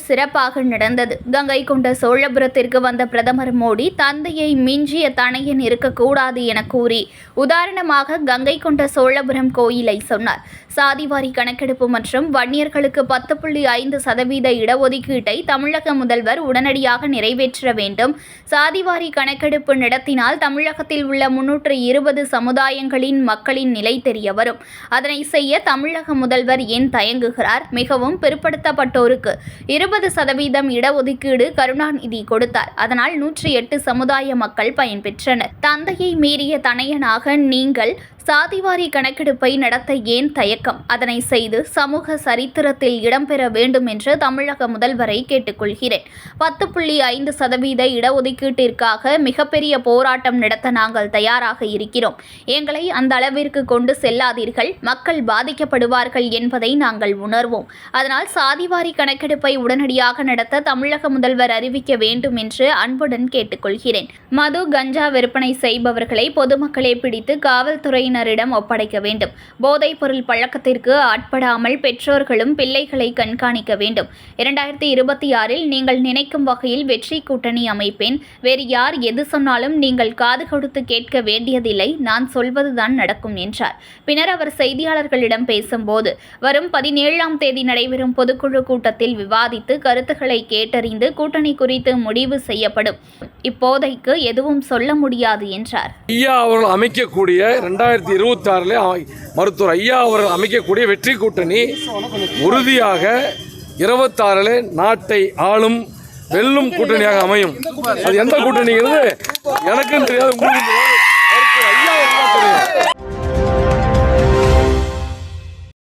சிறப்பாக நடந்தது. கங்கை கொண்ட சோழபுரத்திற்கு வந்த பிரதமர் மோடி தந்தையை மிஞ்சிய தனையன் இருக்கக்கூடாது என கூறி உதாரணமாக கங்கை கொண்ட சோழபுரம் கோயிலை சொன்னார். சாதிவாரி கணக்கெடுப்பு மற்றும் வன்னியர்களுக்கு 10.5% இடஒதுக்கீட்டை தமிழக முதல்வர் உடனடியாக நிறைவேற்ற வேண்டும். சாதிவாரி கணக்கெடுப்பு நடத்தினால் தமிழகத்தில் உள்ள 320 சமுதாயங்களின் மக்களின் நிலை தெரிய வரும். அதனை செய்ய தமிழக முதல்வர் ஏன் தயங்குகிறார்? மிகவும் பிற்படுத்தப்பட்டோருக்கு 20% இடஒதுக்கீடு கருணாநிதி கொடுத்தார். அதனால் 108 சமுதாய மக்கள் பயன்பெற்றனர். தந்தையை மீறிய தனையனாக நீங்கள் சாதிவாரி கணக்கெடுப்பை நடத்த ஏன் தயக்கம்? அதனை செய்து சமூக சரித்திரத்தில் இடம்பெற வேண்டும் என்று தமிழக முதல்வரை கேட்டுக்கொள்கிறேன். 10.5% இடஒதுக்கீட்டிற்காக மிகப்பெரிய போராட்டம் நடத்த நாங்கள் தயாராக இருக்கிறோம். எங்களை அந்த அளவிற்கு கொண்டு செல்லாதீர்கள். மக்கள் பாதிக்கப்படுவார்கள் என்பதை நாங்கள் உணர்வோம். அதனால் சாதிவாரி கணக்கெடுப்பை உடனடியாக நடத்த தமிழக முதல்வர் அறிவிக்க வேண்டும் என்று அன்புடன் கேட்டுக்கொள்கிறேன். மது, கஞ்சா விற்பனை செய்பவர்களை பொதுமக்களே பிடித்து காவல்துறையினர் ஒப்படைக்க வேண்டும். போதைப் பொருள் பழக்கத்திற்கு ஆட்படாமல் பெற்றோர்களும் பிள்ளைகளை கண்காணிக்க வேண்டும். 2026 நீங்கள் நினைக்கும் வகையில் வெற்றி கூட்டணி அமைப்பேன். வேறு யார் எது சொன்னாலும் நீங்கள் காது கொடுத்து கேட்க வேண்டியதில்லை. நான் சொல்வதுதான் நடக்கும் என்றார். பின்னர் அவர் செய்தியாளர்களிடம் பேசும்போது, வரும் 17ஆம் தேதி நடைபெறும் பொதுக்குழு கூட்டத்தில் விவாதித்து கருத்துக்களை கேட்டறிந்து கூட்டணி குறித்து முடிவு செய்யப்படும். இப்போதைக்கு எதுவும் சொல்ல முடியாது என்றார். ஐயா அவர்கள் அமைக்கக்கூடிய 2026 மருத்துவர் ஐயா அவர்கள் அமைக்கக்கூடிய வெற்றி கூட்டணி உறுதியாக 26 நாட்டை ஆளும் வெல்லும் கூட்டணியாக அமையும். அது எந்த கூட்டணிங்கிறது எனக்கும் தெரியாது, உங்களுக்கு தெரியாது.